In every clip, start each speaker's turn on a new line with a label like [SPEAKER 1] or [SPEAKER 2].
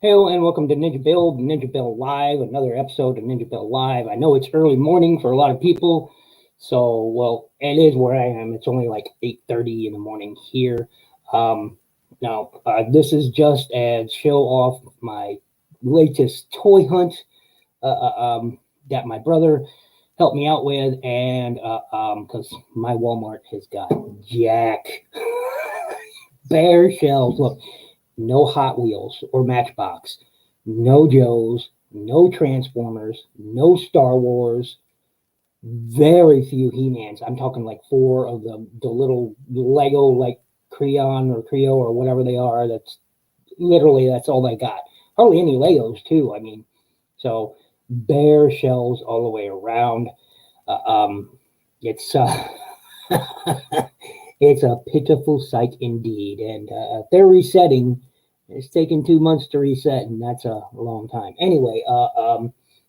[SPEAKER 1] Hello and welcome to NinjaBill Live, another episode of NinjaBill Live. I know it's early morning for a lot of people, so, well, it is where I am. It's only like 8:30 in the morning here. Now, this is just as show off my latest toy hunt that my brother helped me out with, and because my Walmart has got jack bare shelves. Look. No Hot Wheels or Matchbox, no Joes, no Transformers, no Star Wars, very few He-Mans. I'm talking like 4 of the little Lego, like Creon or Creo or whatever they are. That's all they got. Hardly any Legos too. I mean, so bare shelves all the way around. It's it's a pitiful sight indeed. And they're resetting. It's taken 2 months to reset, and that's a long time. Anyway,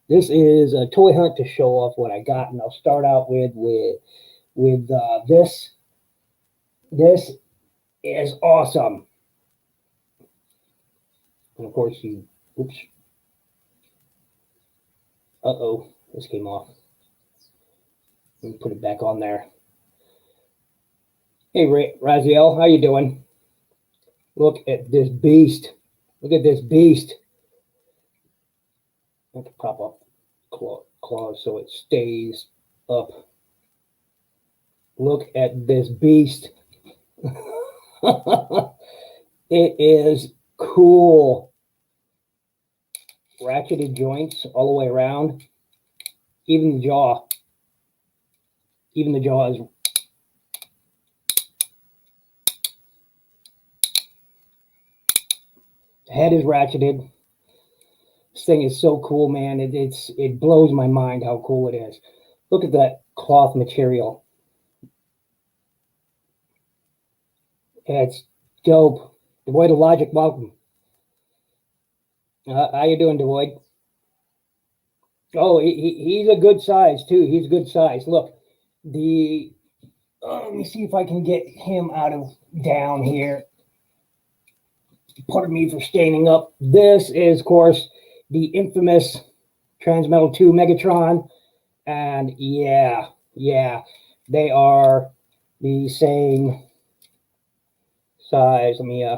[SPEAKER 1] this is a toy hunt to show off what I got, and I'll start out with this. This is awesome. And of course, oops. This came off. Let me put it back on there. Hey, Raziel, how you doing? Look at this beast. Look at this beast. I have to prop up claws so it stays up. Look at this beast. It is cool. Ratcheted joints all the way around. Even the jaw. Even the jaw is. The head is ratcheted. This thing is so cool, man. It blows my mind how cool it is. Look at that cloth material. It's dope. Devoid of Logic, welcome. How you doing, Devoid? Oh, he's a good size too. He's a good size. Look, let me see if I can get him out of down here. Pardon me for standing up. This is, of course, the infamous Transmetal 2 Megatron. And yeah, they are the same size. Let me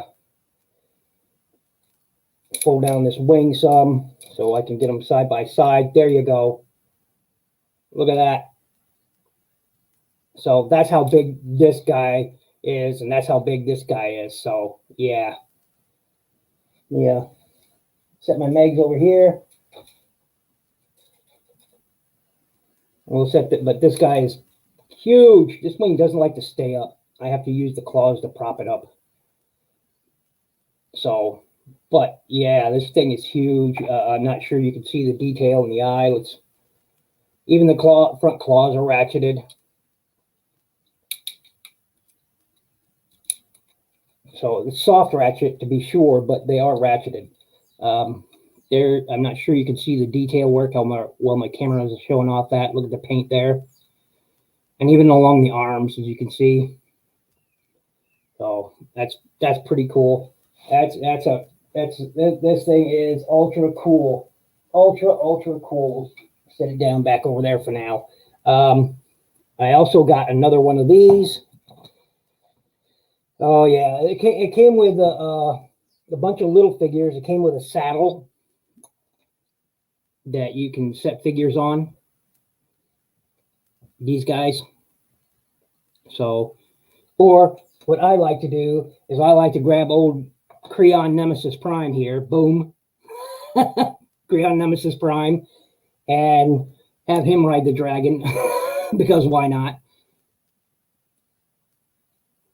[SPEAKER 1] fold down this wing some so I can get them side by side. There you go. Look at that. So that's how big this guy is, and that's how big this guy is. So yeah. Set my megs over here. We'll set that, but this guy is huge. This wing doesn't like to stay up. I have to use the claws to prop it up. So, but yeah, this thing is huge. I'm not sure you can see the detail in the eye. Even the front claws are ratcheted. So it's soft ratchet to be sure, but they are ratcheted. I'm not sure you can see the detail work how my camera is showing off that. Look at the paint there. And even along the arms, as you can see. So that's pretty cool. This thing is ultra cool. Ultra cool. Set it down back over there for now. I also got another one of these. Oh yeah, it came with a bunch of little figures. It came with a saddle that you can set figures on. These guys. So, or what I like to do is I like to grab old Creon Nemesis Prime here. Boom. Creon Nemesis Prime. And have him ride the dragon. Because why not?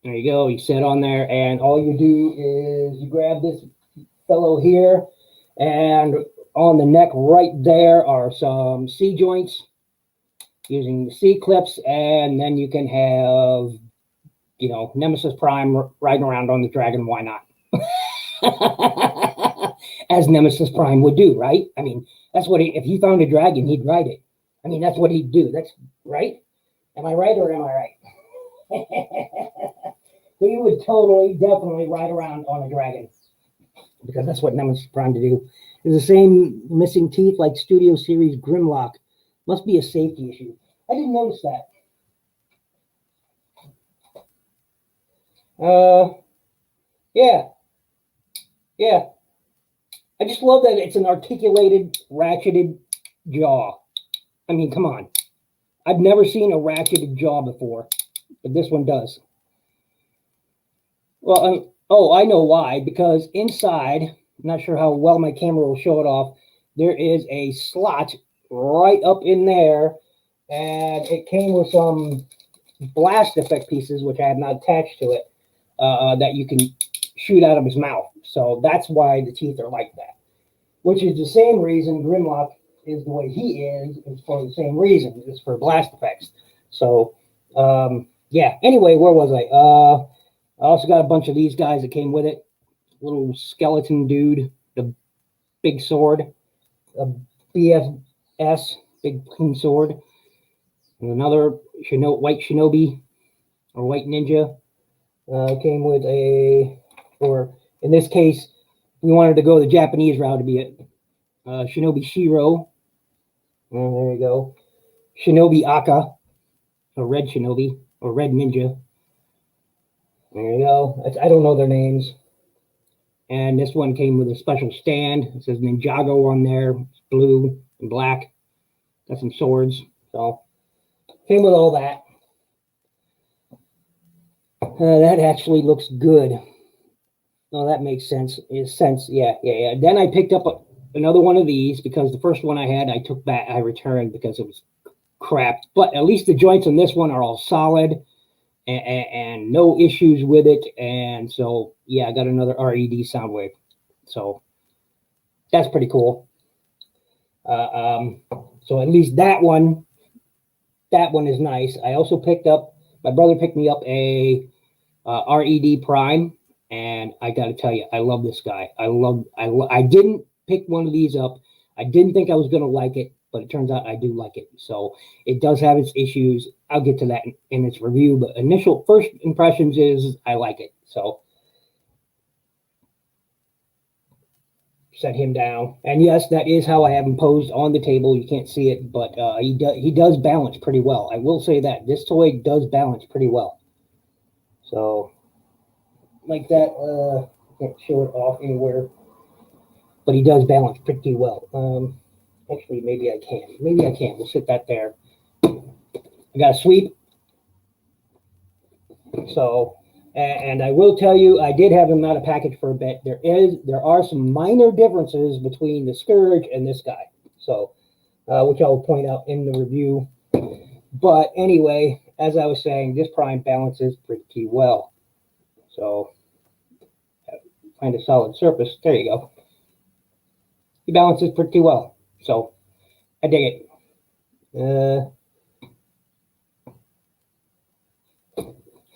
[SPEAKER 1] There you go. You set on there, and all you do is you grab this fellow here, and on the neck right there are some C joints using the C clips, and then you can have, Nemesis Prime riding around on the dragon. Why not? As Nemesis Prime would do, right? I mean, that's what if he found a dragon, he'd ride it. I mean, that's what he'd do. That's right. Am I right or am I right? He would definitely ride around on a dragon. because that's what Nemesis Prime to do. It's the same missing teeth like Studio Series Grimlock. Must be a safety issue. I didn't notice that. Yeah. I just love that it's an articulated, ratcheted jaw. I mean, come on. I've never seen a ratcheted jaw before, but this one does. Well, oh, I know why. Because inside, I'm not sure how well my camera will show it off, there is a slot right up in there, and it came with some blast effect pieces, which I have not attached to it, that you can shoot out of his mouth. So that's why the teeth are like that, which is the same reason Grimlock is the way he is for the same reason. It's for blast effects. So, yeah. Anyway, where was I? I also got a bunch of these guys that came with it. Little skeleton dude, the big sword, a BFS, big clean sword, and another white shinobi or white ninja. Came with a, or in this case, we wanted to go the Japanese route to be it. Shinobi Shiro. And there you go. Shinobi Aka, a red shinobi, or red ninja. There you go. I don't know their names. And this one came with a special stand. It says Ninjago on there. It's blue and black. Got some swords. So, came with all that. That actually looks good. Oh, that makes sense. Yeah. Then I picked up another one of these because the first one I had, I took back. I returned because it was crap. But at least the joints on this one are all solid and no issues with it. And so, yeah, I got another RED Soundwave. So that's pretty cool. So at least that one is nice. I also picked up, my brother picked me up a RED Prime. And I got to tell you, I love this guy. I didn't pick one of these up. I didn't think I was going to like it, but it turns out I do like it. So it does have its issues. I'll get to that in its review. But initial first impressions is I like it. So set him down. And yes, that is how I have him posed on the table. You can't see it, but he does balance pretty well. I will say that. This toy does balance pretty well. So like that, can't show it off anywhere, but he does balance pretty well. Actually, maybe I can. We'll sit that there. I got a sweep. So, and I will tell you, I did have him out of package for a bit. There are some minor differences between the Scourge and this guy. So, which I'll point out in the review. But anyway, as I was saying, this Prime balances pretty well. So, find a solid surface. There you go. He balances pretty well. So, I dig it.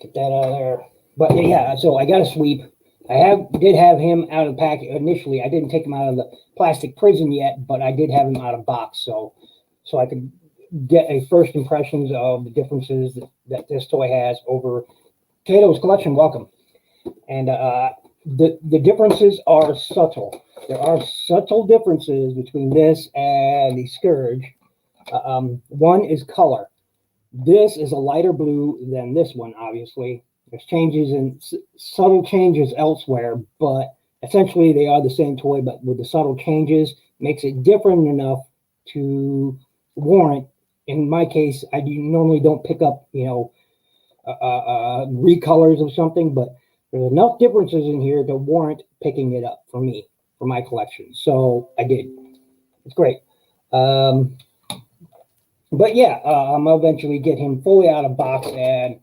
[SPEAKER 1] Get that out of there. But yeah, so I got a sweep. I did have him out of the pack initially. I didn't take him out of the plastic prison yet, but I did have him out of box. So I could get a first impressions of the differences that this toy has over Kato's collection. Welcome. And the differences are subtle. There are subtle differences between this and the Scourge. One is color. This is a lighter blue than this one, obviously. There's changes and subtle changes elsewhere, but essentially they are the same toy, but with the subtle changes, makes it different enough to warrant. In my case, I normally don't pick up, recolors of something, but there's enough differences in here to warrant picking it up for me, for my collection. So I did. It's great. But yeah, I'll eventually get him fully out of box and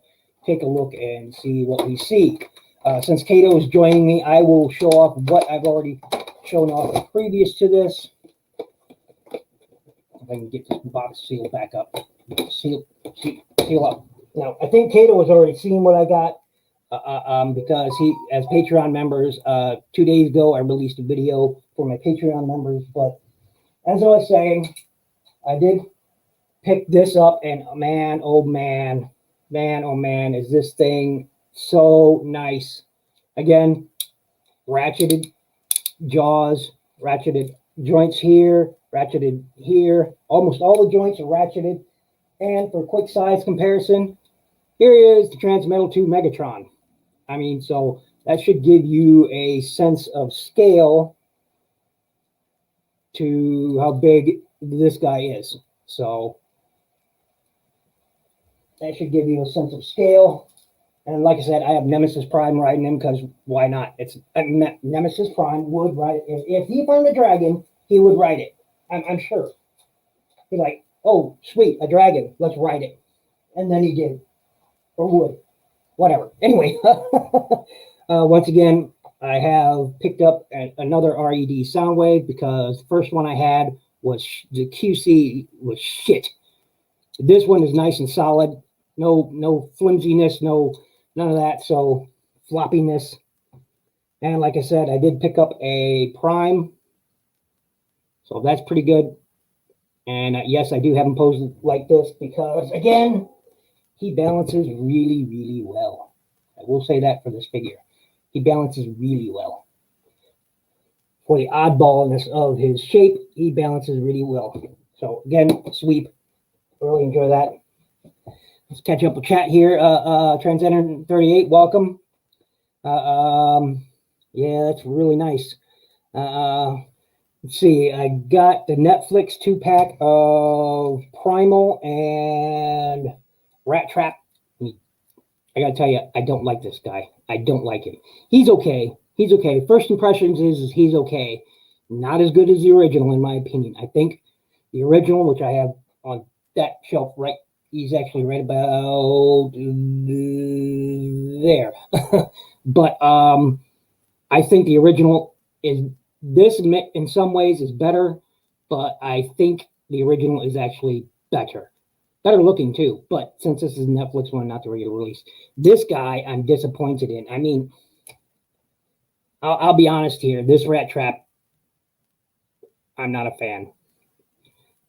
[SPEAKER 1] take a look and see what we see. Since Kato is joining me, I will show off what I've already shown off previous to this. If I can get this box sealed back up. Seal up. Now, I think Kato has already seen what I got because he, as Patreon members, 2 days ago, I released a video for my Patreon members. But as I was saying, I did pick this up, and man, oh man, is this thing so nice. Again, ratcheted jaws, ratcheted joints here, ratcheted here. Almost all the joints are ratcheted. And for quick size comparison, here is the Transmetal 2 Megatron. I mean, so that should give you a sense of scale to how big this guy is. So that should give you a sense of scale. And like I said, I have Nemesis Prime riding him because why not? It's Nemesis Prime would ride it. If he found a dragon, he would ride it. I'm sure. He's like, oh, sweet, a dragon. Let's ride it. And then he did. Or would. Whatever. Anyway, once again, I have picked up another RED Soundwave because the first one I had was the QC was shit. This one is nice and solid. No flimsiness, none of that. So floppiness. And like I said, I did pick up a Prime. So that's pretty good. And yes, I do have him posed like this because, again, he balances really, really well. I will say that for this figure. He balances really well. For the oddballness of his shape, he balances really well. So again, sweep. Really enjoy that. Let's catch up with chat here. Transcendent 38, welcome. Yeah, that's really nice. Let's see, I got the Netflix 2-pack of Primal and Rat Trap. I gotta tell you, I don't like this guy. I don't like him. He's okay. He's okay. First impressions is he's okay. Not as good as the original, in my opinion. I think the original, which I have on that shelf right, he's actually right about there. But I think the original is, this in some ways is better, but I think the original is actually better. Better looking too, but since this is a Netflix one, not the regular release, this guy I'm disappointed in. I mean, I'll be honest here. This Rat Trap, I'm not a fan.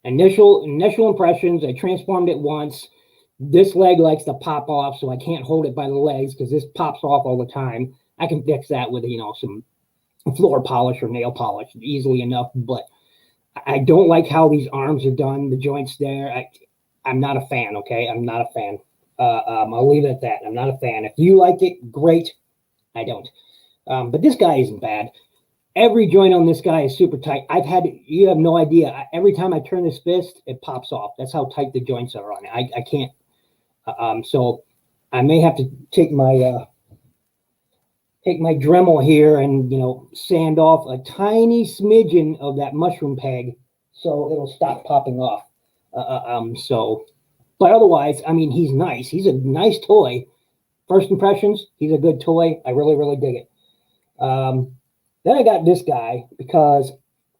[SPEAKER 1] Initial impressions, I transformed it once. This leg likes to pop off, so I can't hold it by the legs because this pops off all the time. I can fix that with, you know, some floor polish or nail polish easily enough, but I don't like how these arms are done, the joints there. I'm not a fan, okay? I'm not a fan. I'll leave it at that. I'm not a fan. If you like it, great. I don't. But this guy isn't bad. Every joint on this guy is super tight. You have no idea. Every time I turn this fist, it pops off. That's how tight the joints are on it. I can't. So I may have to take my Dremel here and, you know, sand off a tiny smidgen of that mushroom peg so it'll stop popping off. But otherwise, I mean, he's nice. He's a nice toy. First impressions, he's a good toy. I really, really dig it. Then I got this guy because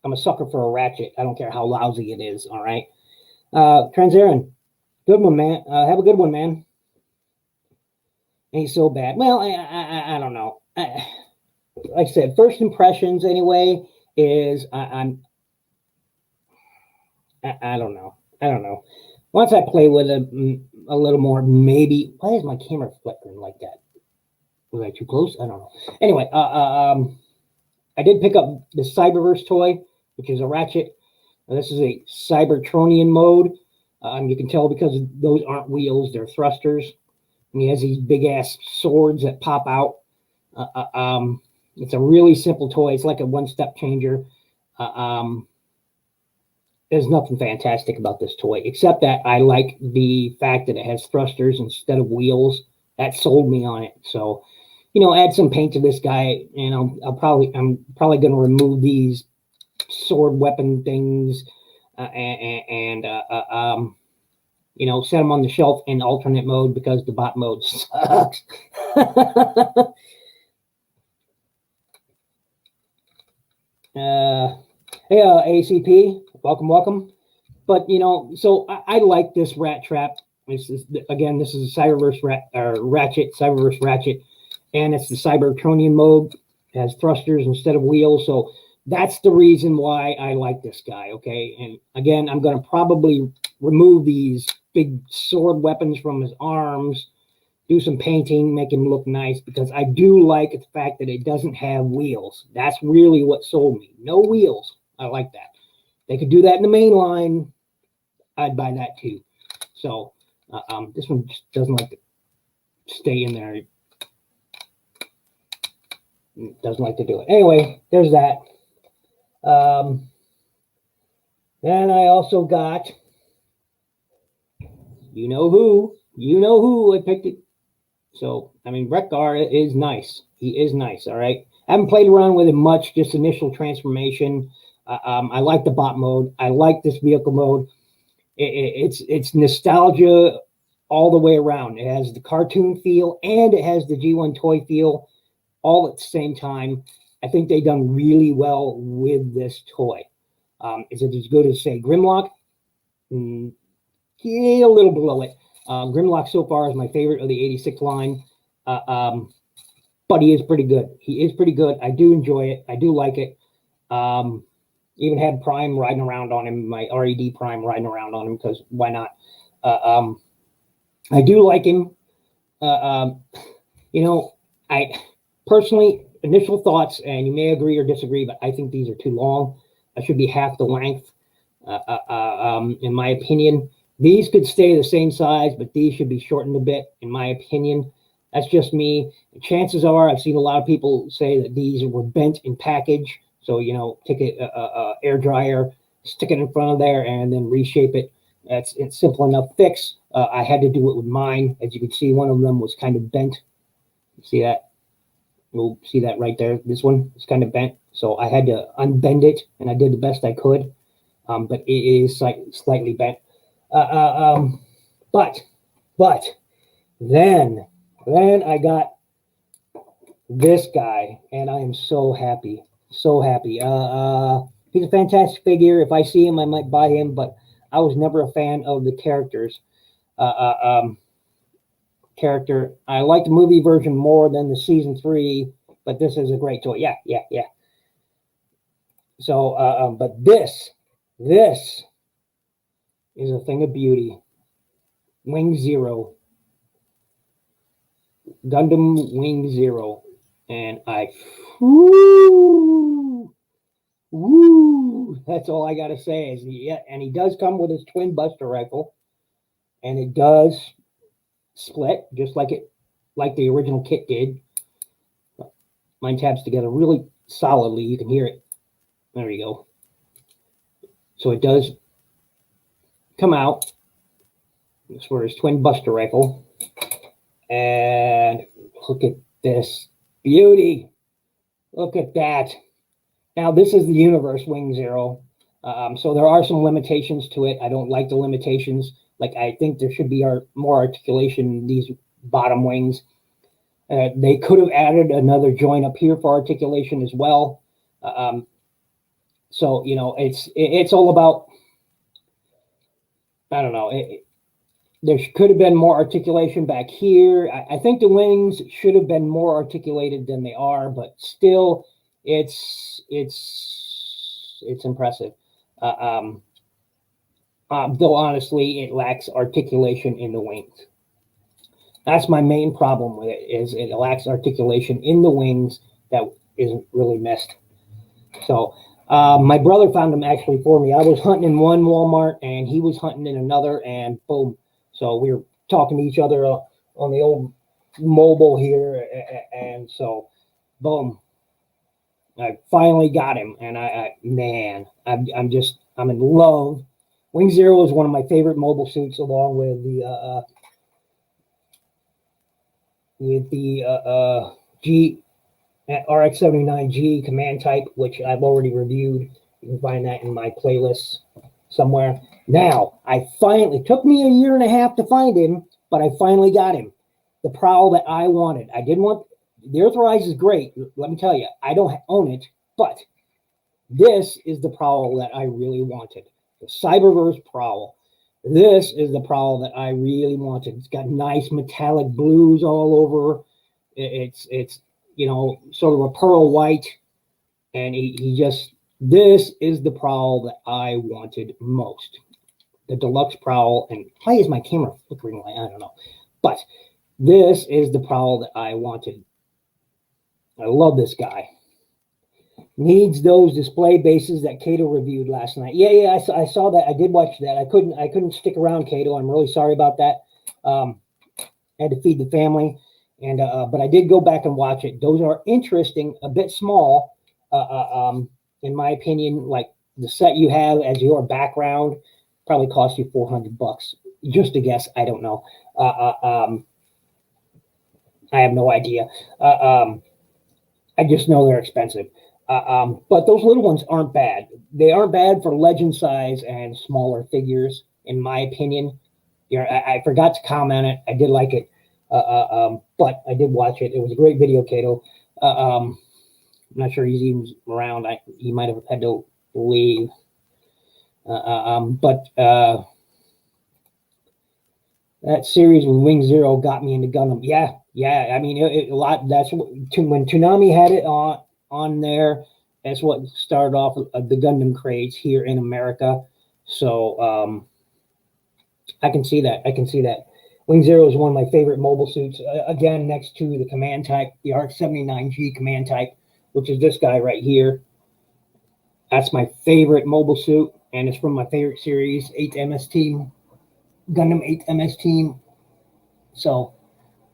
[SPEAKER 1] I'm a sucker for a ratchet. I don't care how lousy it is, all right? Transaren, good one, man. Have a good one, man. Ain't so bad. Well, I don't know. Like I said, first impressions anyway is I don't know. I don't know. Once I play with it a little more, maybe. Why is my camera flickering like that? Was I too close? I don't know. Anyway, I did pick up the Cyberverse toy, which is a ratchet. This is a Cybertronian mode. You can tell because those aren't wheels; they're thrusters. And he has these big ass swords that pop out. It's a really simple toy. It's like a one-step changer. There's nothing fantastic about this toy, except that I like the fact that it has thrusters instead of wheels. That sold me on it. So, you know, add some paint to this guy, and I'm probably going to remove these sword weapon things, you know, set them on the shelf in alternate mode because the bot mode sucks. Hey, ACP, welcome. But, you know, so I like this Rat Trap. This is a Cyberverse Cyberverse Ratchet, and it's the Cybertronian mode. It has thrusters instead of wheels, so that's the reason why I like this guy, okay? And again, I'm going to probably remove these big sword weapons from his arms do some painting, make him look nice, because I do like the fact that it doesn't have wheels. That's really what sold me. No wheels. I like that. They could do that in the main line. I'd buy that too. So this one just doesn't like to stay in there. It doesn't like to do it. Anyway, there's that. Then I also got, you know who I picked it. So, I mean, Rekgar is nice. He is nice, all right? I haven't played around with him much, just initial transformation. I like the bot mode. I like this vehicle mode. It's nostalgia all the way around. It has the cartoon feel and it has the G1 toy feel all at the same time. I think they've done really well with this toy. Is it as good as, say, Grimlock? Yeah, a little below it. Grimlock so far is my favorite of the 86 line. But he is pretty good. He is pretty good. I do enjoy it. I do like it. Even had Prime riding around on him, my RED Prime riding around on him, because why not? I do like him. You know, I personally, initial thoughts, and you may agree or disagree, but I think these are too long. I should be half the length, in my opinion. These could stay the same size, but these should be shortened a bit, in my opinion. That's just me. Chances are, I've seen a lot of people say that these were bent in package. So, you know, take a air dryer, stick it in front of there, and then reshape it. It's simple enough fix. I had to do it with mine. As you can see, one of them was kind of bent. See that? We'll see that right there. This one is kind of bent. So I had to unbend it, and I did the best I could. But it is slightly bent. But then I got this guy, and I am so happy. So happy. He's a fantastic figure. If I see him, I might buy him, but I was never a fan of the characters. Character. I like the movie version more than the season 3, but this is a great toy. Yeah. So, but this is a thing of beauty. Wing Zero. Gundam Wing Zero. And that's all I got to say. Is and he does come with his twin buster rifle. And it does split, just like the original kit did. Mine tabs together really solidly. You can hear it. There you go. So it does come out. That's where his twin buster rifle. And look at this beauty. Look at that. Now, this is the Universe Wing Zero. So there are some limitations to it. I don't like the limitations. Like, I think there should be more articulation in these bottom wings. They could have added another joint up here for articulation as well. So, you know, it's all about, I don't know. There could have been more articulation back here. I think the wings should have been more articulated than they are, but still, it's impressive. Though honestly, it lacks articulation in the wings. That's my main problem with it, is it lacks articulation in the wings that isn't really missed. So my brother found them actually for me. I was hunting in one Walmart, and he was hunting in another, and boom. So we were talking to each other on the old mobile here, and so boom. I finally got him, and man, I'm in love. Wing Zero is one of my favorite mobile suits, along with the G RX-79G command type, which I've already reviewed. You can find that in my playlist somewhere. Now, it took me a year and a half to find him, but I finally got him. The Prowl that I wanted. I didn't want, the Earthrise is great. Let me tell you, I don't own it, but this is the Prowl that I really wanted. The Cyberverse Prowl. This is the Prowl that I really wanted. It's got nice metallic blues all over. It's you know, sort of a pearl white. And this is the Prowl that I wanted most. The Deluxe Prowl. And why is my camera flickering like, I don't know. But this is the Prowl that I wanted. I love this guy. Needs those display bases that Kato reviewed last night. Yeah, I saw that. I did watch that. I couldn't stick around, Kato. I'm really sorry about that. Had to feed the family, and but I did go back and watch it. Those are interesting, a bit small, in my opinion. Like the set you have as your background probably cost you $400. Just a guess. I don't know. I have no idea. I just know they're expensive. But those little ones aren't bad. They aren't bad for legend size and smaller figures, in my opinion. You know, I forgot to comment it. I did like it, but I did watch it. It was a great video, Kato. I'm not sure he's even around. He might have had to leave. But that series with Wing Zero got me into Gundam. Yeah. I mean, a lot. That's when Toonami had it on there. That's what started off the Gundam craze here in America. So I can see that. Wing Zero is one of my favorite mobile suits. Again, next to the command type, the ARC-79G command type, which is this guy right here. That's my favorite mobile suit, and it's from my favorite series, 8th MS Team, Gundam 8th MS Team. So,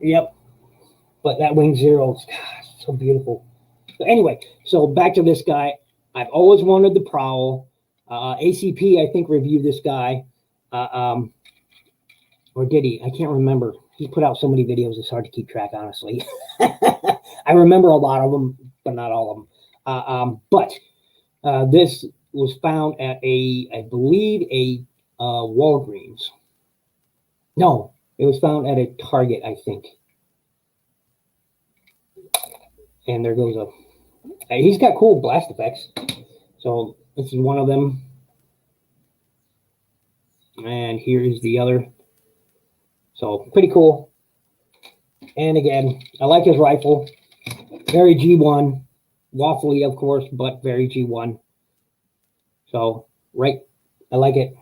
[SPEAKER 1] yep. But that Wing Zero is so beautiful. So anyway, so back to this guy. I've always wanted the Prowl. ACP, I think, reviewed this guy. Or did he? I can't remember. He put out so many videos, it's hard to keep track, honestly. I remember a lot of them, but not all of them. This was found at I believe, a Walgreens. No, it was found at a Target, I think. And there goes he's got cool blast effects. So this is one of them. And here is the other. So pretty cool. And again, I like his rifle. Very G1. Waffly, of course, but very G1. So, right. I like it.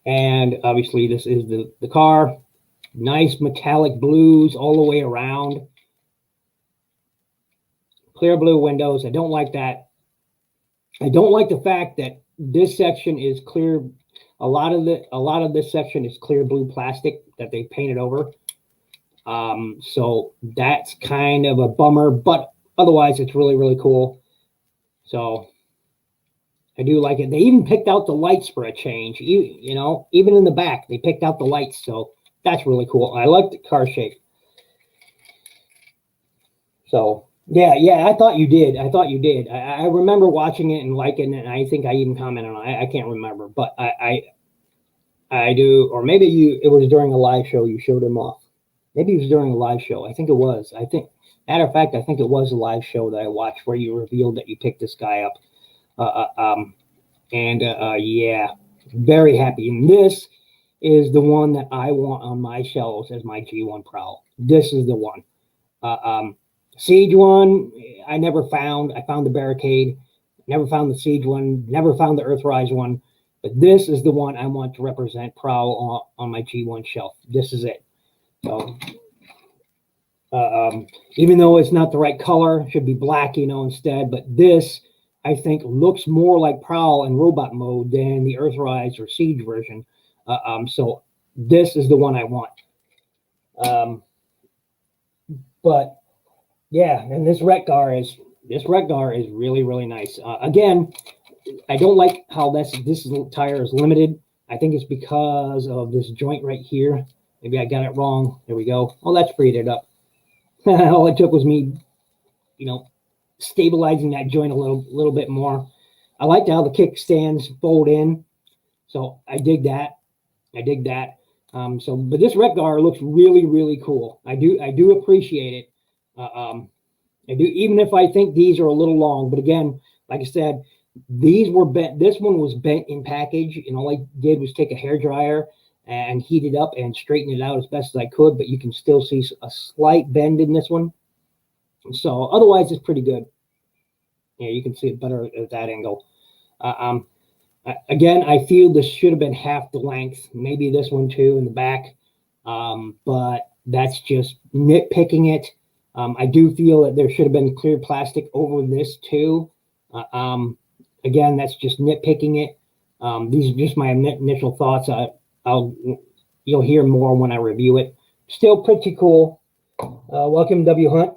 [SPEAKER 1] And obviously this is the car. Nice metallic blues all the way around. Clear blue windows. I don't like that. I don't like the fact that this section is clear. A lot of this section is clear blue plastic that they painted over. So that's kind of a bummer, but otherwise it's really, really cool. So I do like it. They even picked out the lights for a change. You know, even in the back, they picked out the lights. So that's really cool. I like the car shape. So yeah, I thought you did. I remember watching it and liking it, and I think I even commented on it. I can't remember, but I do, or maybe it was during a live show you showed him off. Maybe it was during a live show. I think it was. Matter of fact, I think it was a live show that I watched where you revealed that you picked this guy up. Yeah, very happy. And this is the one that I want on my shelves as my G1 Prowl. This is the one. Siege one, I never found. I found the Barricade. Never found the Siege one. Never found the Earthrise one. But this is the one I want to represent Prowl on my G1 shelf. This is it. So, even though it's not the right color, it should be black, instead. But this, I think, looks more like Prowl in robot mode than the Earthrise or Siege version. So this is the one I want. But yeah, and this Retgar is really, really nice. Again, I don't like how this tire is limited. I think it's because of this joint right here. Maybe I got it wrong. There we go. Oh, that's freed it up. All it took was me, stabilizing that joint a little bit more. I like how the kickstands fold in. So I dig that. But this Retgar looks really, really cool. I do appreciate it. I do, even if I think these are a little long. But again, like I said, these were bent. This one was bent in package, and all I did was take a hairdryer and heat it up and straighten it out as best as I could. But you can still see a slight bend in this one. So otherwise, it's pretty good. Yeah, you can see it better at that angle. Again, I feel this should have been half the length. Maybe this one too in the back. But That's just nitpicking it. I do feel that there should have been clear plastic over this too. Again, that's just nitpicking it. These are just my initial thoughts. You'll hear more when I review it. Still pretty cool. Welcome, W Hunt.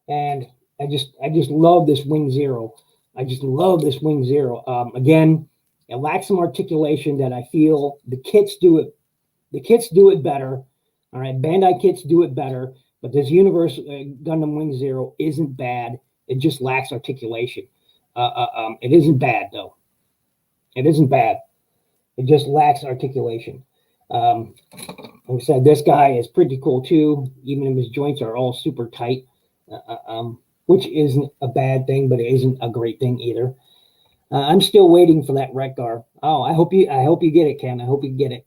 [SPEAKER 1] And I just love this Wing Zero. I just love this Wing Zero. Again, it lacks some articulation that I feel the kits do it. The kits do it better. All right, Bandai kits do it better. But this Universe Gundam Wing Zero isn't bad. It just lacks articulation. It isn't bad though. It isn't bad. It just lacks articulation. Like I said, this guy is pretty cool too. Even if his joints are all super tight. Which isn't a bad thing, but it isn't a great thing either. I'm still waiting for that Retgar. Oh, I hope you get it, Ken. I hope you get it.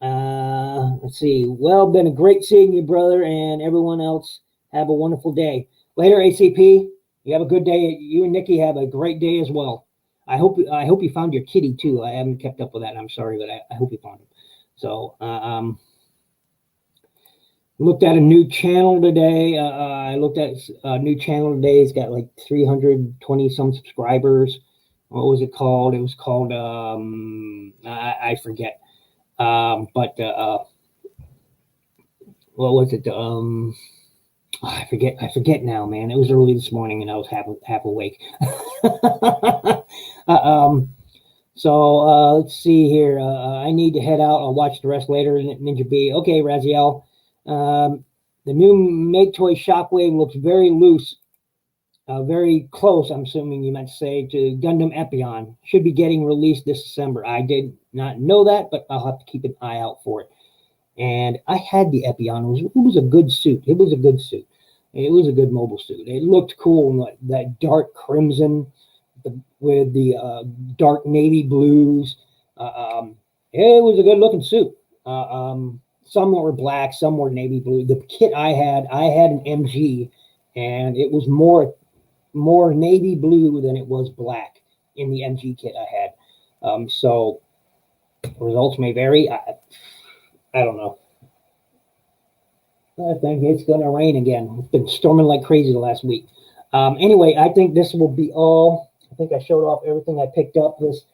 [SPEAKER 1] Let's see. Well, been a great seeing you, brother, and everyone else. Have a wonderful day. Later, ACP. You have a good day. You and Nikki have a great day as well. I hope you found your kitty too. I haven't kept up with that. I'm sorry, but I hope you found him. So, looked at a new channel today. I looked at a new channel today. It's got like 320 some subscribers. What was it called? It was called I forget. What was it? I forget now, man. It was early this morning and I was half awake. So let's see here. I need to head out. I'll watch the rest later. Ninja B. Okay, Raziel. The new Make Toy Shockwave looks very loose, very close, I'm assuming you meant to say, to Gundam Epion. Should be getting released this December. I did not know that, but I'll have to keep an eye out for it. And I had the Epion. It was a good suit. It was a good suit. It was a good mobile suit. It looked cool in that dark crimson with the dark navy blues. It was a good looking suit. Some were black, some were navy blue. The kit I had an MG, and it was more navy blue than it was black in the MG kit I had. So results may vary. I don't know. I think it's going to rain again. It's been storming like crazy the last week. Anyway, I think this will be all. I think I showed off everything I picked up. This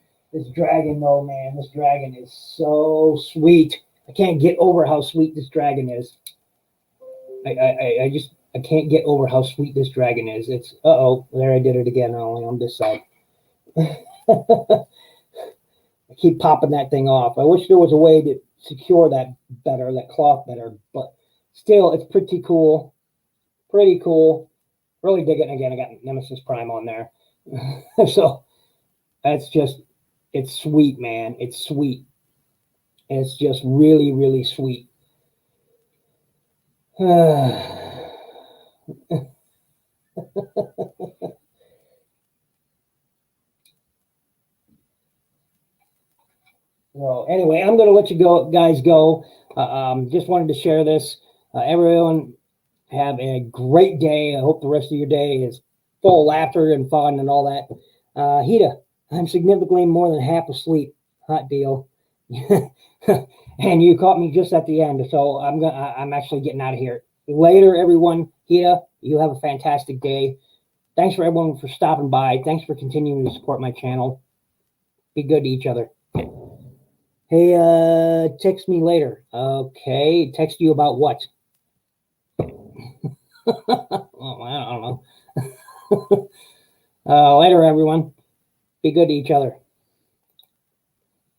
[SPEAKER 1] dragon, though, man. This dragon is so sweet. I can't get over how sweet this dragon is. I can't get over how sweet this dragon is. It's there I did it again, only on this side. I keep popping that thing off. I wish there was a way to secure that better, that cloth better, but still, it's pretty cool. Pretty cool. Really dig it. And again, I got Nemesis Prime on there. So that's just, it's sweet, man. It's sweet. It's just really, really sweet. Well, anyway, I'm going to let you guys go. Just wanted to share this. Everyone have a great day. I hope the rest of your day is full of laughter and fun and all that. Hita, I'm significantly more than half asleep. Hot deal. And you caught me just at the end, so I'm actually getting out of here. Later, everyone. Hita, you have a fantastic day. Thanks for everyone for stopping by. Thanks for continuing to support my channel. Be good to each other. Hey, text me later. Okay, text you about what? Oh, I don't know. Later, everyone. Be good to each other.